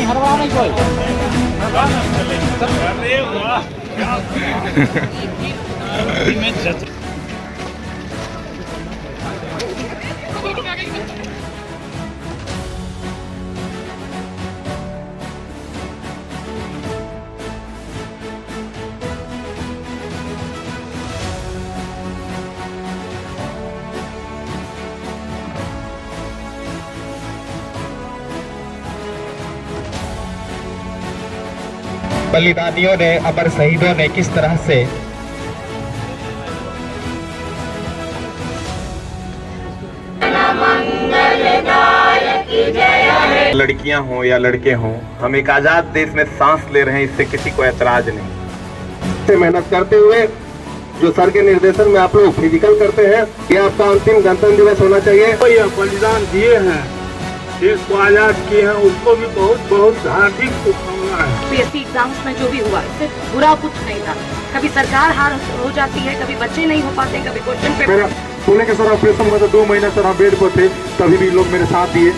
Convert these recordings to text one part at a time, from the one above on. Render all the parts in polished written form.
हरवा नहीं कोई बलिदानियों ने, अमर शहीदों ने किस तरह से लड़कियां हों या लड़के हों, हम एक आजाद देश में सांस ले रहे हैं, इससे किसी को ऐतराज नहीं। मेहनत करते हुए जो सर के निर्देशन में आप लोग फिजिकल करते हैं, ये आपका अंतिम गणतंत्र दिवस होना चाहिए। यह बलिदान दिए हैं, देश को आजाद किए हैं, उसको भी बहुत बहुत हार्दिक शुभकामनाएं। पीएससी एग्जाम्स में जो भी हुआ, इससे बुरा कुछ नहीं था। कभी सरकार हार हो जाती है, कभी बच्चे नहीं हो पाते, कभी क्वेश्चन पेपर। पुणे के सर ऑपरेशन हुआ था, 2 महीना सर हम बेड पर थे, तभी भी लोग मेरे साथ दिए।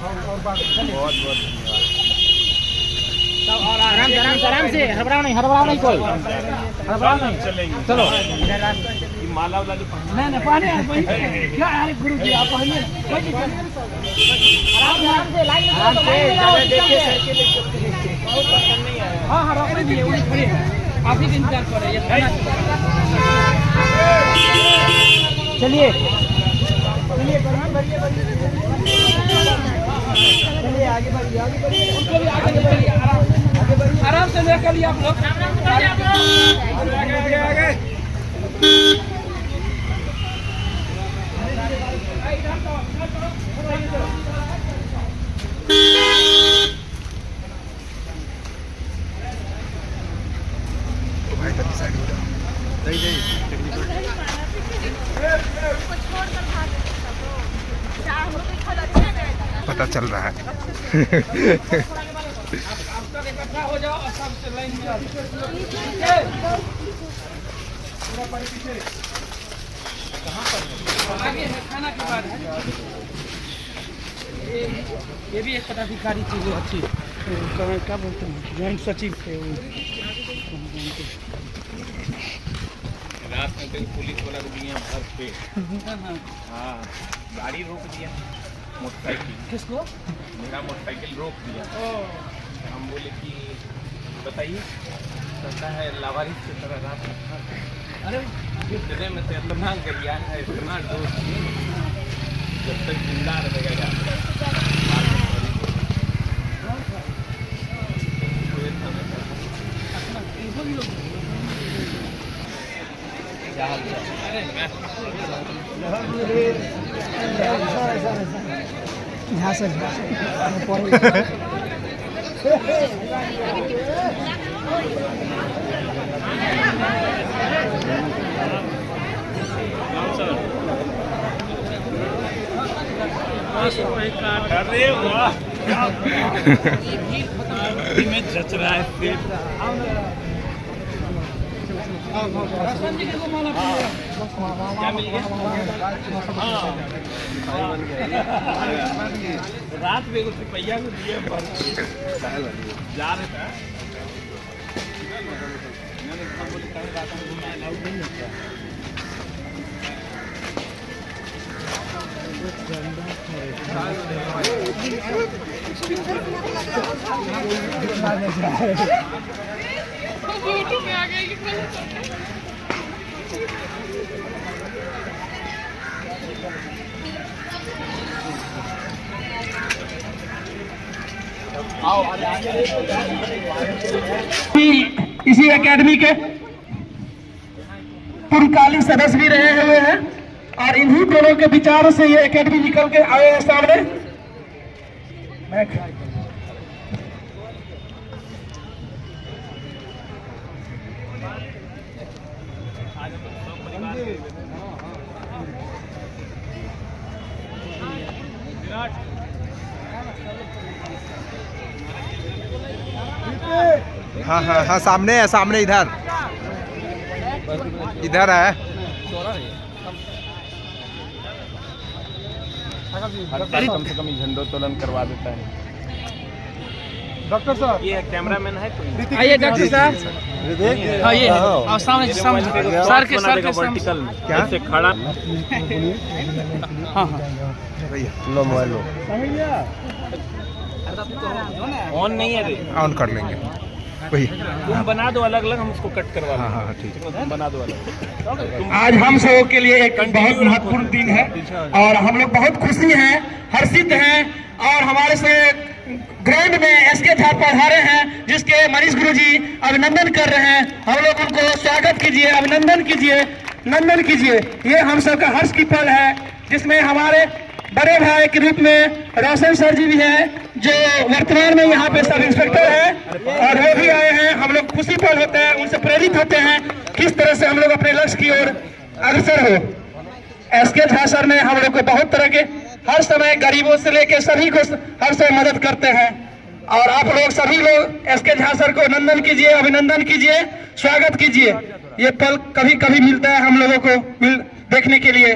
अरे बहुत बहुत धन्यवाद। आराम से, हड़बड़ा नहीं कोई, हड़बड़ा नहीं। चलो माला वाला नहीं पहने क्या यार गुरु जी, आप पहनिए आराम से लाइन में देखिए। हाँ रोकने दिए, वही खड़े हैं, आप ही इंतजार कर रहे हैं। चलिए चलिए आगे बढ़िए, उनको भी आगे बढ़िए, आराम से लेकर लिए आप लोग आगे। पता चल रहा है। इकट्ठा हो जाओ और सबसे लाइन में आगे है, खाना के बाद ये भी एक पदाधिकारी थी जो अच्छी, क्या बोलते हैं, ज्वाइंट सचिव थे। रात में कहीं पुलिस वाला को दिया घर पे, हाँ गाड़ी रोक दिया, मोटरसाइकिल। किसको? मेरा मोटरसाइकिल रोक दिया। हम बोले कि बताइए, कहता है लावारिस की तरह रात में। अरे इतने में तो इतना गरिया है, इतना दोस्त, जब तक जिंदा रहेगा यहाँ से अरे वाह, में जच रहा है। क्या मिल गया? हाँ। रात में कुछ रुपया को दिए जा रहे थे। इसी एकेडमी के पूर्वकालीन सदस्य भी रहे हुए हैं और इन्हीं दोनों के विचारों से ये एकेडमी निकल के आए हैं सामने। हाँ हाँ हाँ, सामने है, सामने इधर इधर है। कम से कम झंडोत्तोलन करवा देता है। डॉक्टर साहब, ये कैमरामैन है कोई? आइए डॉक्टर साहब। हाँ ये सामने सामने सर के वर्टिकल में क्या से खड़ा। हाँ हाँ लो मोबाइल लो, ऑन नहीं है रे, ऑन कर लेंगे वही। तुम बना दो अलग अलग, हम उसको कट करवा लेंगे। हाँ हाँ ठीक है। तुम बना दो अलग। आज हम सबों के लिए एक बहुत महत्वपूर्ण दिन है और हम लोग बहुत खुशी हैं, हर्षित हैं और हमारे से ग्राउंड में एसके झार पधारे हैं जिसके मनीष गुरुजी अभिनंदन कर रहे हैं। हम लोग उनको स्वागत कीजिए, अभिनंदन कीजिए, नंदन कीजिए। ये हम सबका हर्ष की पल है जिसमें हमारे बड़े भाई के रूप में रोशन सर जी भी हैं जो वर्तमान में यहाँ पे सब इंस्पेक्टर हैं और वो भी आए हैं। हम लोग खुशी पल होते हैं, उनसे प्रेरित होते हैं किस तरह से हम लोग अपने लक्ष्य की ओर अग्रसर हो। एसके झा सर ने हम लोग को बहुत तरह के हर समय गरीबों से लेकर सभी को हर समय मदद करते हैं और आप लोग सभी लोग एसके झा सर को नंदन कीजिए, अभिनंदन कीजिए, स्वागत कीजिए। ये पल कभी कभी मिलता है हम लोगों को देखने के लिए।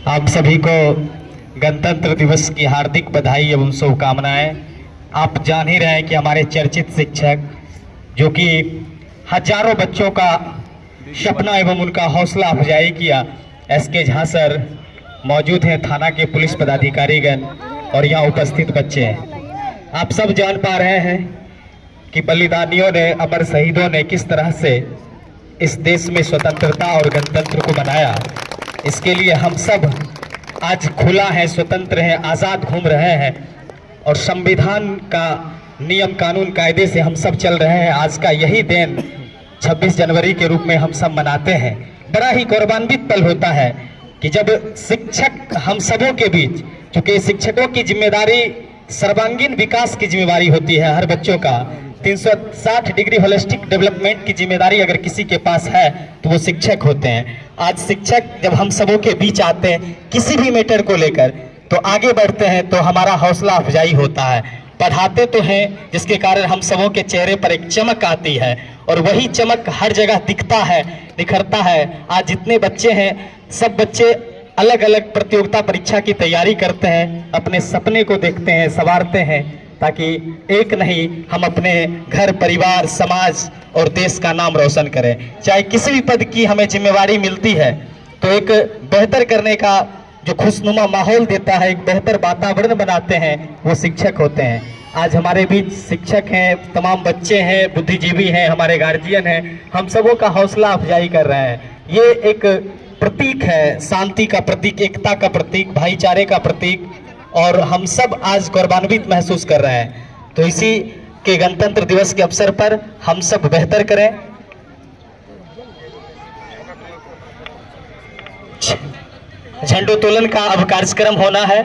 आप सभी को गणतंत्र दिवस की हार्दिक बधाई एवं शुभकामनाएं। आप जान ही रहे हैं कि हमारे चर्चित शिक्षक जो कि हजारों बच्चों का सपना एवं उनका हौसला अफजाई किया, एसके झा सर मौजूद हैं, थाना के पुलिस पदाधिकारीगण और यहाँ उपस्थित बच्चे हैं। आप सब जान पा रहे हैं कि बलिदानियों ने, अमर शहीदों ने किस तरह से इस देश में स्वतंत्रता और गणतंत्र को बनाया। इसके लिए हम सब आज खुला है, स्वतंत्र हैं, आज़ाद घूम रहे हैं और संविधान का नियम कानून कायदे से हम सब चल रहे हैं। आज का यही दिन 26 जनवरी के रूप में हम सब मनाते हैं। बड़ा ही गौरवान्वित पल होता है कि जब शिक्षक हम सबों के बीच, चूँकि शिक्षकों की जिम्मेदारी सर्वांगीण विकास की जिम्मेदारी होती है, हर बच्चों का 360 डिग्री होलिस्टिक डेवलपमेंट की जिम्मेदारी अगर किसी के पास है तो वो शिक्षक होते हैं। आज शिक्षक जब हम सबों के बीच आते हैं किसी भी मैटर को लेकर तो आगे बढ़ते हैं तो हमारा हौसला अफजाई होता है। पढ़ाते तो हैं जिसके कारण हम सबों के चेहरे पर एक चमक आती है और वही चमक हर जगह दिखता है, निखरता है। आज जितने बच्चे हैं सब बच्चे अलग अलग प्रतियोगिता परीक्षा की तैयारी करते हैं, अपने सपने को देखते हैं, संवारते हैं ताकि एक नहीं हम अपने घर, परिवार, समाज और देश का नाम रोशन करें। चाहे किसी भी पद की हमें जिम्मेवारी मिलती है तो एक बेहतर करने का जो खुशनुमा माहौल देता है, एक बेहतर वातावरण बनाते हैं, वो शिक्षक होते हैं। आज हमारे बीच शिक्षक हैं, तमाम बच्चे हैं, बुद्धिजीवी हैं, हमारे गार्जियन हैं, हम सबों का हौसला अफजाई कर रहे हैं। ये एक प्रतीक है, शांति का प्रतीक, एकता का प्रतीक, भाईचारे का प्रतीक और हम सब आज गौरवान्वित महसूस कर रहे हैं। तो इसी के गणतंत्र दिवस के अवसर पर हम सब बेहतर करें। झंडोत्तोलन का अब कार्यक्रम होना है।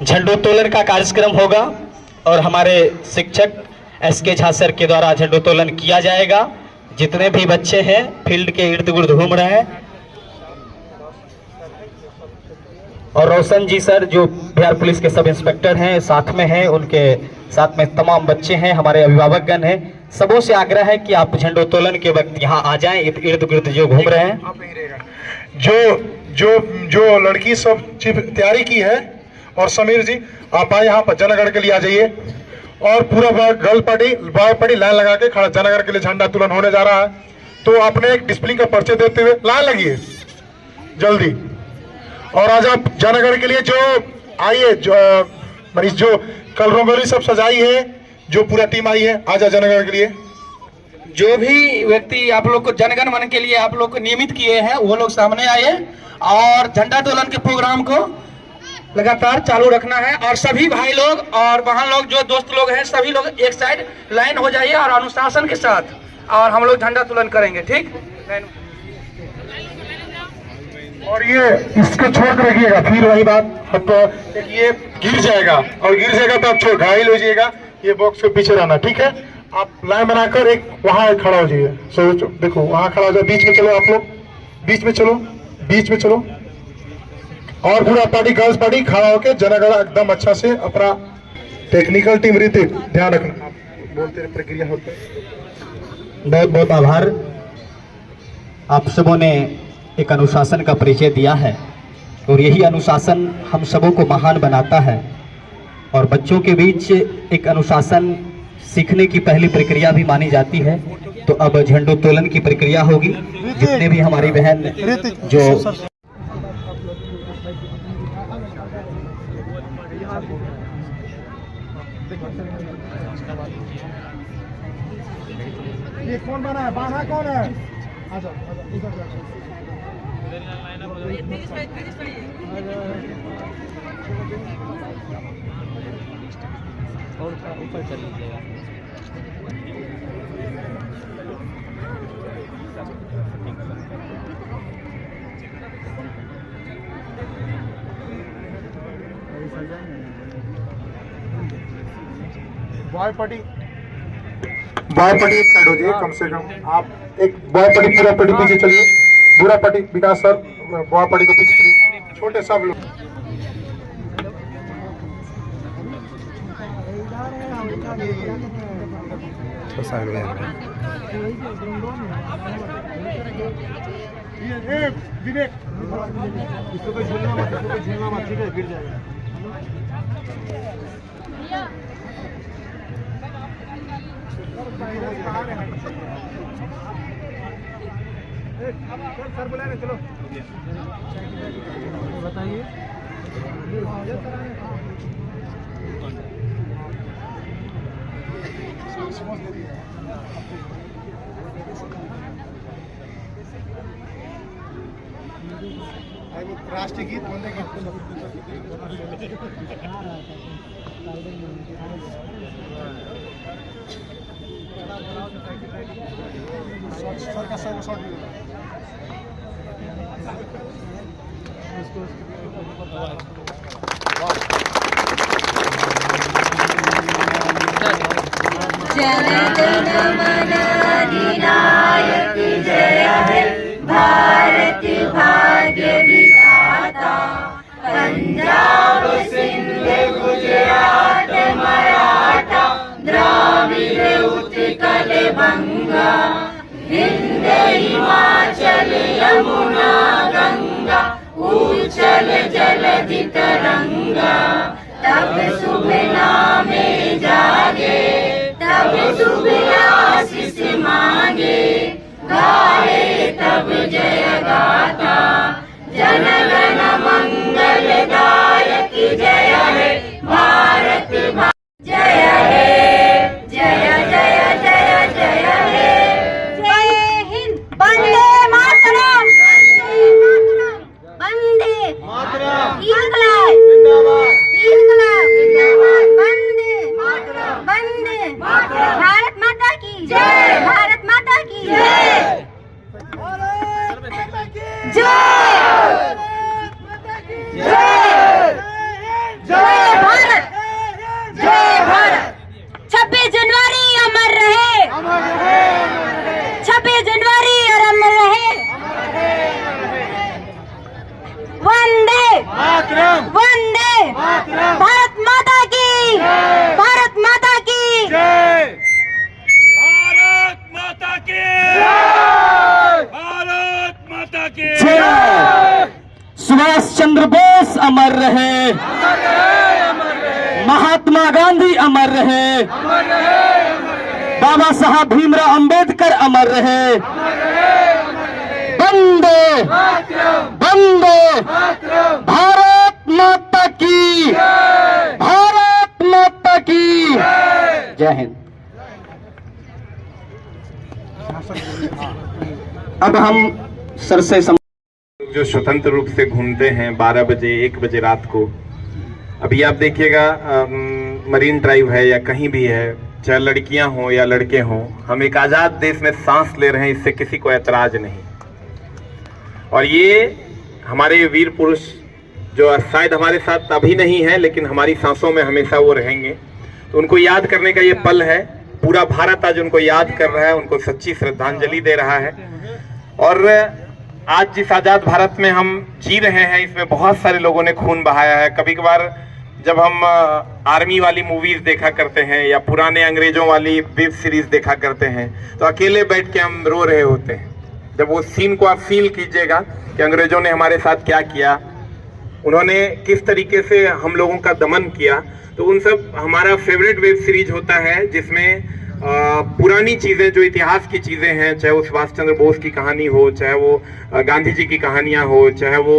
झंडोत्तोलन का कार्यक्रम होगा और हमारे शिक्षक SK झा सर के द्वारा झंडोत्तोलन किया जाएगा। जितने भी बच्चे हैं फील्ड के इर्द गिर्द घूम रहे हैं, और रोशन जी सर जो बिहार पुलिस के सब इंस्पेक्टर हैं साथ में हैं, उनके साथ में तमाम बच्चे हैं, हमारे अभिभावकगण हैं। सबों से आग्रह है कि आप झंडोत्तोलन के वक्त यहाँ आ जाएं, इर्द गिर्द जो घूम रहे हैं। जो लड़की सब तैयारी की है, और समीर जी आप आए यहाँ पर जनगण के लिए आ जाइए, और पूरा girl party boy party line लगा के खड़ा, जनगण के लिए झंडा उत्तोलन होने जा रहा है। तो आपने एक डिसिप्लिन का परिचय देते हुए लाइन लगिए जल्दी, और आज आप जनगण के लिए जो आइए, जो मरीज जो कल रंगोली सब सजाई है, जो पूरा टीम आई है, आज जनगण के लिए जो भी व्यक्ति आप लोग को जनगण मन के लिए आप लोग को नियमित किए हैं वो लोग सामने आए, और झंडोत्तोलन के प्रोग्राम को लगातार चालू रखना है। और सभी भाई लोग और वहां लोग जो दोस्त लोग हैं सभी लोग एक साइड लाइन हो जाइए और अनुशासन के साथ, और हम लोग झंडोत्तोलन करेंगे। ठीक, और ये इसको छोड़ कर रखिएगा, फिर वही बात, अब ये गिर जाएगा, और गिर जाएगा तो आप छोड़ घायल हो जाइएगा, ये बॉक्स के पीछे रहना। ठीक है, आप लाइन बनाकर एक वहां खड़ा हो जाइए। सोचो, देखो वहां खड़ा हो जाओ, बीच में चलो, आप लोग बीच में चलो, बीच में चलो, और पूरा पार्टी गर्ल्स पार्टी खड़ा होकर जनगण एकदम अच्छा से अपना टेक्निकल टीम ऋतिक ध्यान रखना, बोलते रहे प्रक्रिया होते। बहुत बहुत आभार, आप सबों ने एक अनुशासन का परिचय दिया है, और यही अनुशासन हम सबों को महान बनाता है। और बच्चों के बीच एक अनुशासन सीखने की पहली प्रक्रिया भी मानी जाती है। तो अब झंडोत्तोलन की प्रक्रिया होगी। जितने भी हमारी बहन जो ये कौन बना है, बाना कौन है? आजा, ऊपर चल लीजिएगा। बॉय पार्टी एक साइड हो जाइए कम से कम। आप एक बॉय पार्टी पूरा पार्टी पीछे चलिए, पूरा पार्टी विकास सर बॉय पार्टी को पीछे चलिए, छोटे सब लोग। साइड में विवेक इसको कोई झूलना मत, इसको कोई झूलना मत, ठीक है, गिर जाएगा। सर बुला रहे, चलो बताइए। राष्ट्रीय गीत वंदे सर का सब शॉट जनगण अधिनायक जय हे भारत भाग्य विधाता, पंजाब सिंध गुजरात मराठा द्राविड़ उत्कल बंगा, हिंद हिमाचल यमुना गंगा, उछल जलधि तरंगा। तब शुभ नामे जागे, तब शुभ आशीष मांगे, गाए तब जय गाथा, जनगण मंगलदायक जय हे भारत जय हे, जय जय जय जय हे। जय हिंद, वंदे मातरम, वंदे मातरम, इनकलाब जिंदाबाद, इनकलाब जिंदाबाद, वंदे मातरम, वंदे मातरम, भारत माता की जय, भारत माता की जय, भारत माता की जय, भारत माता की जय, जय महात्मा गांधी अमर रहे, बाबा साहब भीमराव अंबेडकर अमर रहे, वंदे वंदे भारत माता की, भारत माता की जय हिंद। अब हम सर से जो स्वतंत्र रूप से घूमते हैं 12 बजे 1 बजे रात को, अभी आप देखिएगा मरीन ड्राइव है या कहीं भी है, चाहे लड़कियां हों या लड़के हों, हम एक आज़ाद देश में सांस ले रहे हैं, इससे किसी को ऐतराज नहीं। और ये हमारे वीर पुरुष जो शायद हमारे साथ अभी नहीं है लेकिन हमारी सांसों में हमेशा वो रहेंगे, तो उनको याद करने का ये पल है। पूरा भारत आज उनको याद कर रहा है, उनको सच्ची श्रद्धांजलि दे रहा है। और आज जिस आज़ाद भारत में हम जी रहे हैं, इसमें बहुत सारे लोगों ने खून बहाया है। कभी कभार जब हम आर्मी वाली मूवीज देखा करते हैं या पुराने अंग्रेजों वाली वेब सीरीज देखा करते हैं, तो अकेले बैठ के हम रो रहे होते हैं। जब वो सीन को आप फील कीजिएगा कि अंग्रेजों ने हमारे साथ क्या किया, उन्होंने किस तरीके से हम लोगों का दमन किया, तो उन सब हमारा फेवरेट वेब सीरीज होता है जिसमें पुरानी चीजें, जो इतिहास की चीजें हैं, चाहे वो सुभाष चंद्र बोस की कहानी हो, चाहे वो गांधी जी की कहानियां हो, चाहे वो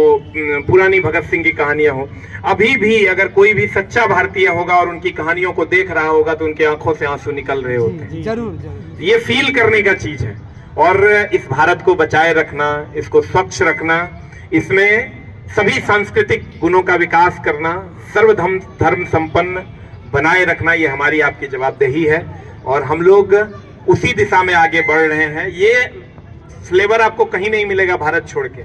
पुरानी भगत सिंह की कहानियां हो, अभी भी अगर कोई भी सच्चा भारतीय होगा और उनकी कहानियों को देख रहा होगा तो उनकी आंखों से आंसू निकल रहे होते हैं। जरूर ये फील करने का चीज है। और इस भारत को बचाए रखना, इसको स्वच्छ रखना, इसमें सभी सांस्कृतिक गुणों का विकास करना, सर्वधर्म संपन्न बनाए रखना, ये हमारी आपकी जवाबदेही है। और हम लोग उसी दिशा में आगे बढ़ रहे हैं। ये फ्लेवर आपको कहीं नहीं मिलेगा भारत छोड़ के।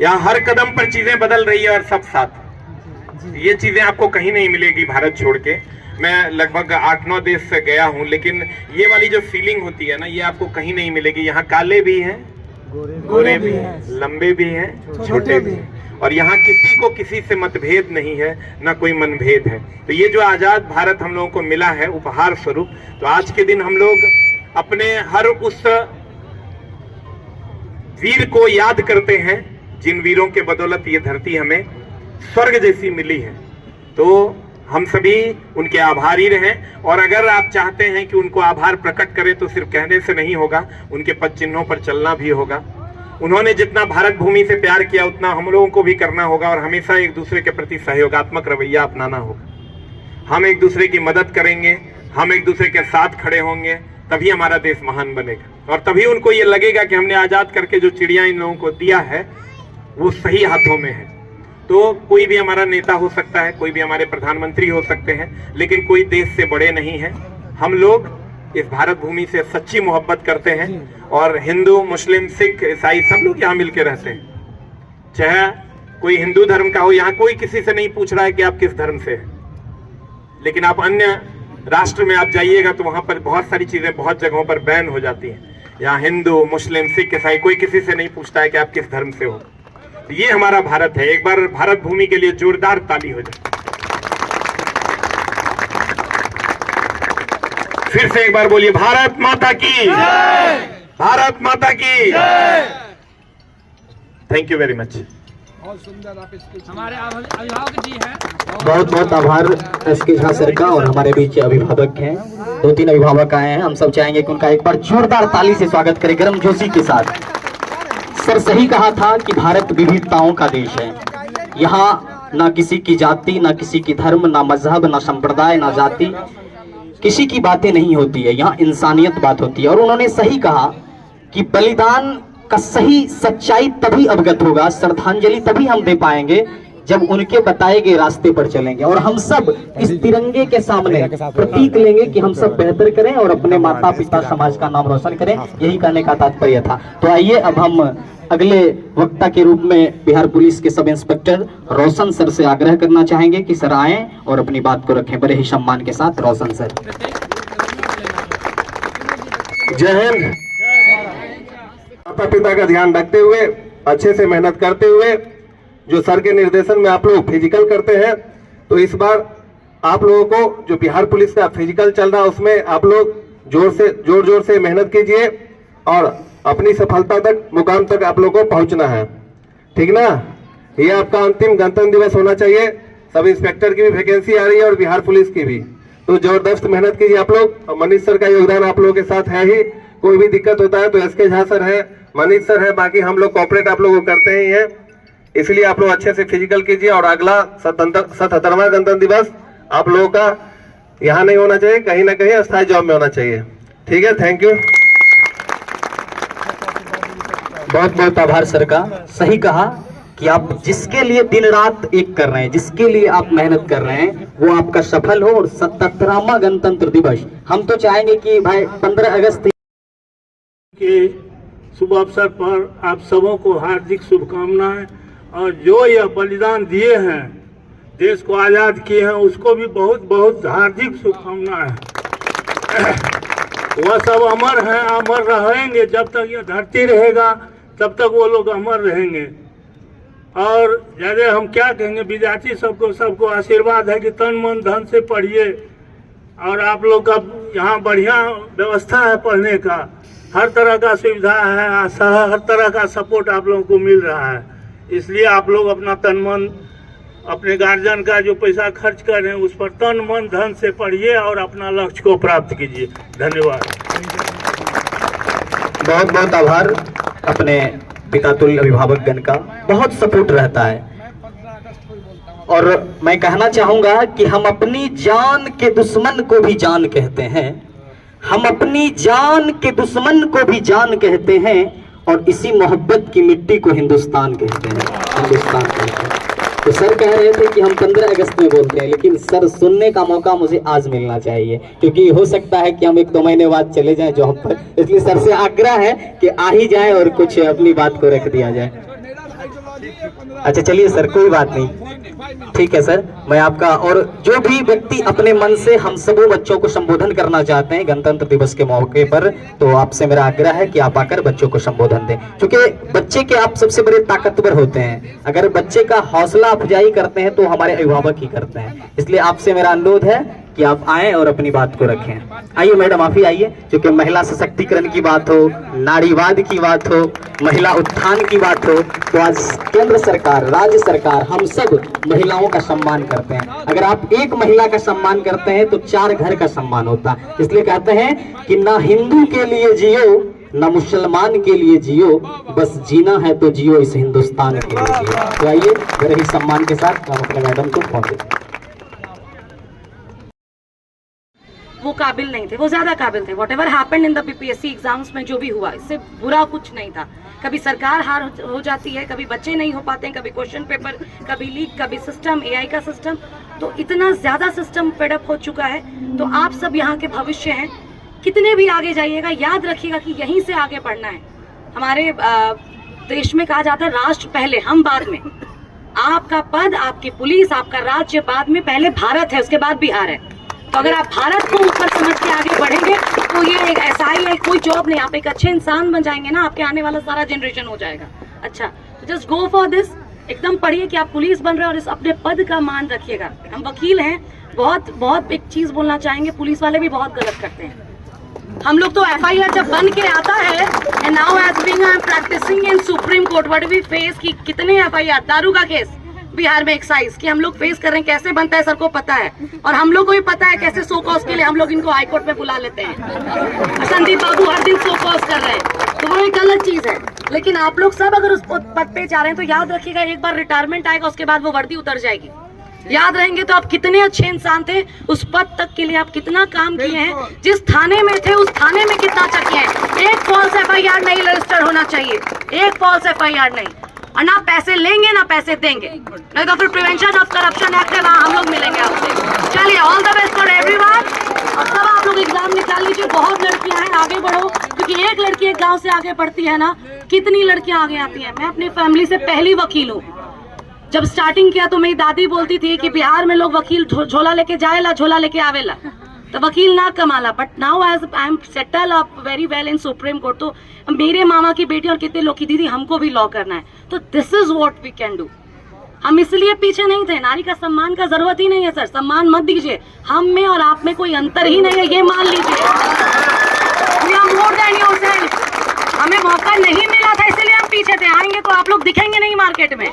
यहाँ हर कदम पर चीजें बदल रही है और सब साथ। ये चीजें आपको कहीं नहीं मिलेगी भारत छोड़ के। मैं लगभग 8-9 देश से गया हूँ, लेकिन ये वाली जो फीलिंग होती है ना, ये आपको कहीं नहीं मिलेगी। यहाँ काले भी हैं, गोरे भी हैं, लंबे भी हैं, छोटे भी हैं, और यहाँ किसी को किसी से मतभेद नहीं है, ना कोई मनभेद है। तो ये जो आजाद भारत हम लोगों को मिला है उपहार स्वरूप, तो आज के दिन हम लोग अपने हर उस वीर को याद करते हैं जिन वीरों के बदौलत ये धरती हमें स्वर्ग जैसी मिली है। तो हम सभी उनके आभारी रहें। और अगर आप चाहते हैं कि उनको आभार प्रकट करें तो सिर्फ कहने से नहीं होगा, उनके पद चिन्हों पर चलना भी होगा। उन्होंने जितना भारत भूमि से प्यार किया उतना हम लोगों को भी करना होगा, और हमेशा एक दूसरे के प्रति सहयोगात्मक रवैया अपनाना होगा। हम एक दूसरे की मदद करेंगे, हम एक दूसरे के साथ खड़े होंगे, तभी हमारा देश महान बनेगा। और तभी उनको ये लगेगा कि हमने आजाद करके जो चिड़िया इन लोगों को दिया है वो सही हाथों में है। तो कोई भी हमारा नेता हो सकता है, कोई भी हमारे प्रधानमंत्री हो सकते हैं, लेकिन कोई देश से बड़े नहीं है। हम लोग इस भारत भूमि से सच्ची मोहब्बत करते हैं, और हिंदू, मुस्लिम, सिख, ईसाई सब लोग यहाँ मिलकर रहते हैं। चाहे कोई हिंदू धर्म का हो, यहाँ कोई किसी से नहीं पूछ रहा है कि आप किस धर्म से हैं। लेकिन आप अन्य राष्ट्र में आप जाइएगा तो वहां पर बहुत सारी चीजें बहुत जगहों पर बैन हो जाती हैं। यहाँ हिंदू, मुस्लिम, सिख, ईसाई कोई किसी से नहीं पूछता है कि आप किस धर्म से हो। ये हमारा भारत है। एक बार भारत भूमि के लिए जोरदार ताली हो जाए। फिर से एक बार बोलिए, भारत माता की, भारत माता की। Thank you very much. हमारे अभिभावक जी हैं। बहुत बहुत आभार एसके झा सर का। और हमारे बीच अभिभावक हैं, 2-3 अभिभावक आए हैं। हम सब चाहेंगे कि उनका एक बार जोरदार ताली से स्वागत करें, गर्म जोशी के साथ। सर सही कहा था कि भारत विविधताओं का देश है। यहाँ ना किसी की जाति, ना किसी की धर्म, ना मजहब, ना संप्रदाय, ना जाति, किसी की बातें नहीं होती है। यहाँ इंसानियत बात होती है। और उन्होंने सही कहा कि बलिदान का सही सच्चाई तभी अवगत होगा, श्रद्धांजलि तभी हम दे पाएंगे जब उनके बताए गए रास्ते पर चलेंगे। और हम सब इस तिरंगे के सामने प्रतीक लेंगे कि हम सब बेहतर करें और अपने माता पिता समाज का नाम रोशन करें। यही कहने का तात्पर्य था। तो आइए अब हम अगले वक्ता के रूप में बिहार पुलिस के सब इंस्पेक्टर रोशन सर से आग्रह करना चाहेंगे कि सर आएं और अपनी बात को रखें बड़े ही सम्मान के साथ। रोशन सर। जय हिंद। माता पिता का ध्यान रखते हुए, अच्छे से मेहनत करते हुए, जो सर के निर्देशन में आप लोग फिजिकल करते हैं, तो इस बार आप लोगों को जो बिहार पुलिस का फिजिकल चल रहा है उसमें आप लोग जोर से मेहनत कीजिए और अपनी सफलता तक, मुकाम तक आप लोगों को पहुंचना है। ठीक ना? ये आपका अंतिम गणतंत्र दिवस होना चाहिए। सब इंस्पेक्टर की भी वैकेंसी आ रही है और बिहार पुलिस की भी। तो जबरदस्त मेहनत कीजिए आप लोग। मनीष सर का योगदान आप लोगों के साथ है ही। कोई भी दिक्कत होता है तो एसके झा सर है, मनीष सर है, बाकी हम लोग कॉपरेट आप लोग करते ही हैं। इसलिए आप लोग अच्छे से फिजिकल कीजिए। और अगला 77वां गणतंत्र दिवस आप लोगों का यहाँ नहीं होना चाहिए, कहीं ना कहीं अस्थायी जॉब में होना चाहिए। ठीक है, थैंक यू। बहुत बहुत आभार सर का। सही कहा कि आप जिसके लिए दिन रात एक कर रहे हैं, जिसके लिए आप मेहनत कर रहे हैं, वो आपका सफल हो। और 77वां गणतंत्र दिवस हम तो चाहेंगे कि भाई 15 अगस्त के शुभ अवसर पर आप सबों को हार्दिक शुभकामनाएं। और जो यह बलिदान दिए हैं, देश को आज़ाद किए हैं, उसको भी बहुत बहुत हार्दिक शुभकामनाएं। वह सब अमर हैं, अमर रहेंगे। जब तक यह धरती रहेगा तब तक वो लोग अमर रहेंगे। और ज़्यादा हम क्या कहेंगे, विद्यार्थी सबको आशीर्वाद है कि तन मन धन से पढ़िए। और आप लोग का यहाँ बढ़िया व्यवस्था है पढ़ने का, हर तरह का सुविधा है, हर तरह का सपोर्ट आप लोगों को मिल रहा है। इसलिए आप लोग अपना तन मन, अपने गार्जियन का जो पैसा खर्च कर रहे हैं उस पर तन मन धन से पढ़िए और अपना लक्ष्य को प्राप्त कीजिए। धन्यवाद। बहुत बहुत आभार। अपने पितातुल्य अभिभावकगण का बहुत सपोर्ट रहता है। और मैं कहना चाहूंगा कि हम अपनी जान के दुश्मन को भी जान कहते हैं, हम अपनी जान के दुश्मन को भी जान कहते हैं। और इसी मोहब्बत की मिट्टी को हिंदुस्तान कहते हैं, हिंदुस्तान कहते हैं। तो सर कह रहे थे कि हम 15 अगस्त में बोलते हैं, लेकिन सर सुनने का मौका मुझे आज मिलना चाहिए, क्योंकि हो सकता है कि हम 1-2 महीने बाद चले जाएं जॉब पर। इसलिए सर से आग्रह है कि आ ही जाए और कुछ अपनी बात को रख दिया जाए। अच्छा चलिए सर, कोई बात नहीं, ठीक है सर। मैं आपका, और जो भी व्यक्ति अपने मन से हम सबों बच्चों को संबोधन करना चाहते हैं गणतंत्र दिवस के मौके पर, तो आपसे मेरा आग्रह है कि आप आकर बच्चों को संबोधन दें, क्योंकि बच्चे के आप सबसे बड़े ताकतवर होते हैं। अगर बच्चे का हौसला अफजाई करते हैं तो हमारे अभिभावक ही करते हैं। इसलिए आपसे मेरा अनुरोध है कि आप आएं और अपनी बात को रखें। आइए मैडम, आप ही आइए, क्योंकि महिला सशक्तिकरण की बात हो, नारीवाद की बात हो, महिला उत्थान की बात हो, तो आज केंद्र सरकार, राज्य सरकार, हम सब महिलाओं का सम्मान करते हैं। अगर आप एक महिला का सम्मान करते हैं तो 4 घर का सम्मान होता है। इसलिए कहते हैं कि ना हिंदू के लिए जियो, ना मुसलमान के लिए जियो, बस जीना है तो जियो इस हिंदुस्तान के लिए जियो। तो आइए मेरे ही सम्मान के साथ हम अपने मैडम को फोन देते। वो काबिल नहीं थे, वो ज्यादा काबिल थे। What ever happened in the BPSC exams में जो भी हुआ, इससे बुरा कुछ नहीं था। कभी सरकार हार हो जाती है, कभी बच्चे नहीं हो पाते हैं, कभी क्वेश्चन पेपर, कभी लीक, कभी सिस्टम, एआई का सिस्टम, तो इतना ज्यादा सिस्टम फेडअप हो चुका है। तो आप सब यहाँ के भविष्य हैं, कितने भी आगे जाइएगा याद रखिएगा कि यहीं से आगे बढ़ना है। हमारे देश में कहा जाता है राष्ट्र पहले, हम बाद में। आपका पद, आपकी पुलिस, आपका राज्य बाद में, पहले भारत है, उसके बाद बिहार है। तो अगर आप भारत को ऊपर समझ के आगे बढ़ेंगे तो ये एक एसआई है, कोई जॉब नहीं, आप एक अच्छे इंसान बन जाएंगे ना, आपके आने वाला सारा जनरेशन हो जाएगा अच्छा। जस्ट गो फॉर दिस, एकदम पढ़िए कि आप पुलिस बन रहे हैं और इस अपने पद का मान रखिएगा। हम वकील हैं, बहुत एक चीज बोलना चाहेंगे, पुलिस वाले भी बहुत गलत करते हैं। हम लोग तो एफआईआर जब बन के आता है, and now as being I am practising in Supreme Court, what we face की कितने एफआईआर, दारू का केस बिहार में एक्साइज की हम लोग फेस कर रहे हैं, कैसे बनता है सर को पता है, और हम लोग को भी पता है कैसे सो कॉज के लिए हम लोग इनको हाईकोर्ट में बुला लेते हैं। संदीप बाबू हर दिन सो कॉज कर रहे हैं, तो वो एक अलग चीज है। लेकिन आप लोग सब अगर उस पद पे जा रहे हैं तो याद रखिएगा, एक बार रिटायरमेंट आएगा उसके बाद वो वर्दी उतर जाएगी। याद रहेंगे तो आप कितने अच्छे इंसान थे, उस पद तक के लिए आप कितना काम किए हैं, जिस थाने में थे उस थाने में कितना अच्छा किए हैं। एक फॉल्स एफआईआर नहीं रजिस्टर होना चाहिए, एक फॉल्स एफआईआर नहीं, और ना पैसे लेंगे ना पैसे देंगे, नहीं तो फिर प्रिवेंशन ऑफ करप्शन एक्ट है, वहाँ हम लोग मिलेंगे आपसे। चलिए, all the best for everyone. और सब आप लोग एग्जाम निकाल लीजिए, बहुत लड़कियां हैं, आगे बढ़ो, क्योंकि एक लड़की एक गांव से आगे बढ़ती है ना, कितनी लड़कियां आगे आती हैं। मैं अपनी फैमिली से पहली वकील हूँ। जब स्टार्टिंग किया तो मेरी दादी बोलती थी कि बिहार में लोग वकील झोला लेके जाएला, झोला लेके आवेला, तो वकील ना कमाला। But now as I am settle up very well in Supreme Court, तो मेरे मामा की बेटी और कितने लोग की दीदी, हमको भी लॉ करना है, तो this is what we can do. हम इसलिए पीछे नहीं थे, नारी का सम्मान का जरूरत ही नहीं है सर, सम्मान मत दीजिए, हम में और आप में कोई अंतर ही नहीं है, ये मान लीजिए। We are more than yourself। हमें मौका नहीं मिला था इसलिए हम पीछे थे, आएंगे तो आप लोग दिखेंगे नहीं मार्केट में।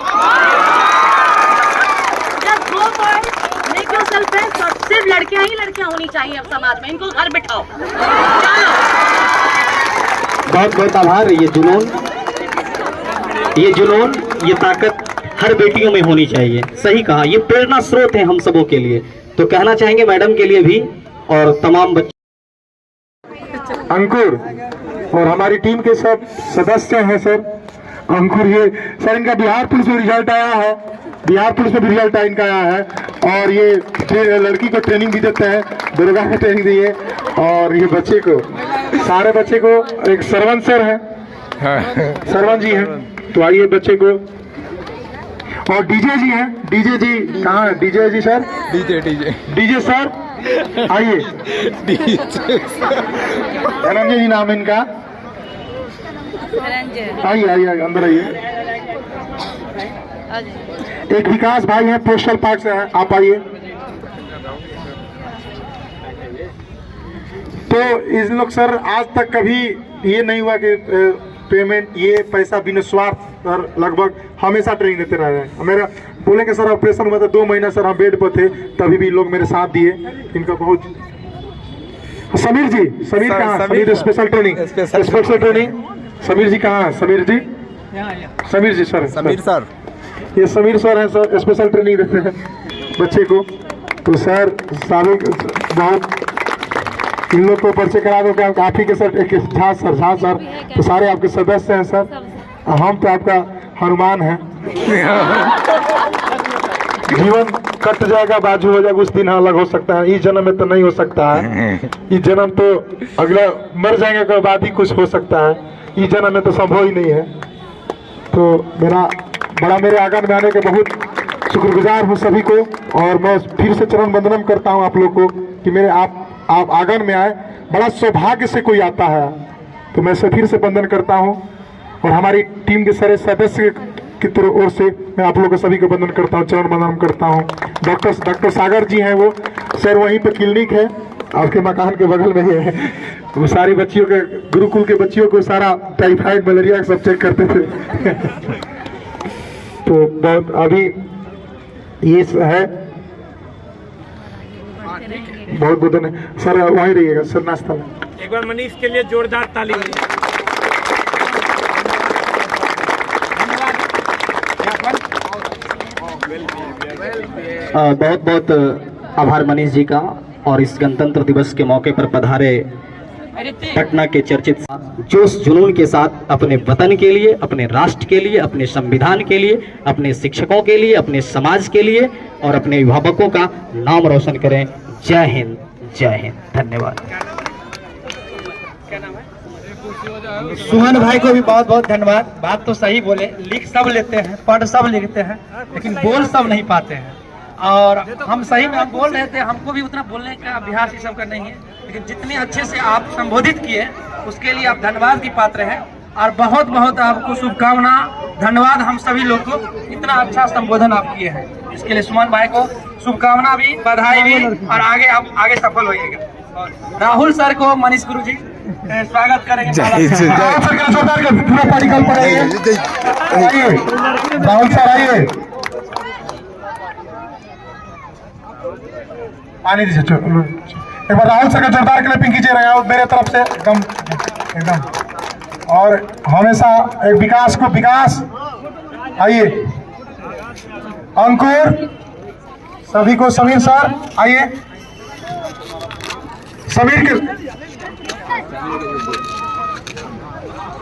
Just go for it, make yourself best. और सिर्फ लड़कियां ही लड़कियां होनी चाहिए अब समाज में, इनको घर बिठाओ। चलो, बहुत बहुत आभार। ये जुनून, ये ताकत हर बेटियों में होनी चाहिए। सही कहा, ये प्रेरणा स्रोत है हम सबों के लिए। तो कहना चाहेंगे मैडम के लिए भी और तमाम बच्चों। अंकुर और हमारी टीम के सब सदस्य हैं सर। अंकुर, ये सर इनका बिहार पुलिस में रिजल्ट आया है, बिहार पुलिस में भी रिजल्ट इनका आया है। और ये लड़की को ट्रेनिंग भी देते हैं, दुर्गा को ट्रेनिंग दी है। और ये बच्चे को, सारे बच्चे को, एक सरवन सर है, सरवन जी हैं। तो आइए बच्चे को, और डीजे जी हैं, डीजे जी कहाँ है? डीजे जी सर, डीजे सर आइए। धनंजय जी नाम इनका, आइए आइए अंदर आइए। एक विकास भाई हैं, पोस्टल पार्क से हैं, आप आइए। तो इन लोग सर आज तक कभी ये नहीं हुआ कि पेमेंट, ये पैसा बिना स्वार्थ सर लगभग हमेशा ट्रेनिंग देते रह रहे हैं। मेरा बोले कि सर ऑपरेशन हुआ था 2 महीना सर हम बेड पर थे, तभी भी लोग मेरे साथ दिए। इनका बहुत। समीर जी, समीर कहाँ? Sameer special training, special training. Sameer ji कहाँ है? समीर जी, समीर जी सर, समीर सर, ये समीर सर हैं सर, स्पेशल ट्रेनिंग देते हैं बच्चे को। तो सर सारे बहुत, इन लोग को परिचय करा दो कि आप ही के सर, एक झा सर, तो सारे आपके सदस्य हैं सर। हम तो आपका हनुमान है। जीवन कट जाएगा, बाजू हो जाएगा, उस दिन अलग हो सकता है। इस जन्म में तो नहीं हो सकता है, इस जन्म तो अगला मर जाएंगे के बाद ही कुछ हो सकता है, इस जन्म में तो संभव ही नहीं है। तो मेरे आंगन में आने के बहुत शुक्रगुजार हूँ सभी को। और मैं फिर से चरण वंदनम करता हूँ आप लोग को कि मेरे आप आंगन में आए। बड़ा सौभाग्य से कोई आता है, तो मैं फिर से वंदन करता हूँ। और हमारी टीम के सारे सदस्य की ओर से मैं आप लोगों को सभी को वंदन करता हूँ, चरण वंदन करता हूँ। डॉक्टर सागर जी हैं, वो सर वहीं पे क्लिनिक है, आपके मकान के बगल में ही है। वो सारी बच्चियों के, गुरुकुल के बच्चियों को सारा टाइफाइड मलेरिया सब चेक करते थे। तो बहुत अभी ये है, बहुत बहुत धन्यवाद सर। वहीं रहिएगा सर, नाश्ता में एक बार मनीष के लिए जोरदार ताली। बहुत बहुत आभार मनीष जी का। और इस गणतंत्र दिवस के मौके पर पधारे पटना के चर्चित जोश जुनून के साथ अपने वतन के लिए, अपने राष्ट्र के लिए, अपने संविधान के लिए, अपने शिक्षकों के लिए, अपने समाज के लिए और अपने अभिभावकों का नाम रोशन करें। जय हिंद, जय हिंद, धन्यवाद। सुमन भाई को भी बहुत बहुत धन्यवाद। बात तो सही बोले, लिख सब लेते हैं, पढ़ सब लिखते हैं, लेकिन बोल सब नहीं पाते हैं। और हम सही में हम बोल रहे थे, हमको भी उतना बोलने का अभ्यास ही सब का नहीं है, लेकिन जितने अच्छे से आप संबोधित किए उसके लिए आप धन्यवाद की पात्र हैं। और बहुत बहुत आपको शुभकामना, धन्यवाद हम सभी लोग को, इतना अच्छा संबोधन आप किए हैं, इसके लिए सुमन भाई को शुभकामना भी, बधाई भी। और आगे आप आगे सफल होइएगा। राहुल सर को मनीष गुरु जी स्वागत करेंगे। राहुल सर आइए, पानी दीजिए एक बार। राहुल सर का जोरदार क्लैपिंग कीजिए मेरे तरफ से, एकदम। और हमेशा एक विकास को, विकास आइए, अंकुर, सभी को, समीर सर आइए, समीर के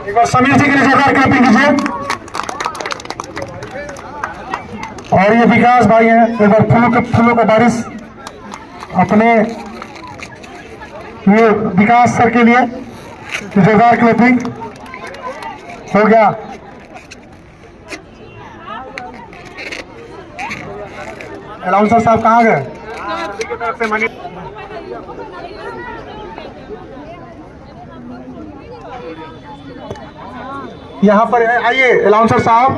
एक बार समीर जी के लिए जोरदार क्लैपिंग कीजिए। और ये विकास भाई हैं, एक बार फूलों का बारिश अपने ये विकास सर के लिए जोरदार क्लैपिंग हो गया। अलाउंसर साहब कहाँ गए? यहाँ पर है, आइए अलाउंसर साहब।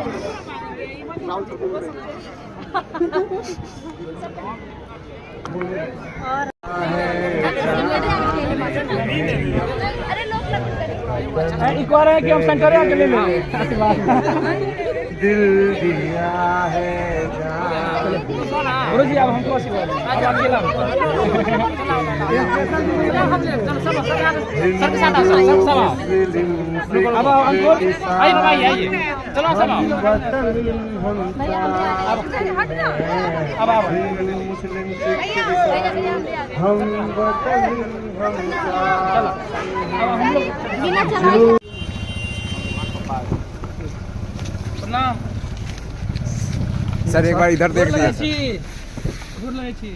एक बार है कि हम सेंटर आके ले लेंगे। दिल दिया है गुरु जी अब हमको आशीर्वाद दीजिए। अब आप गेला अब अंकुर आइए बाबा आइए चलो सब अब आओ चलो अब हम लोग सर एक बार इधर देख लीजिए छी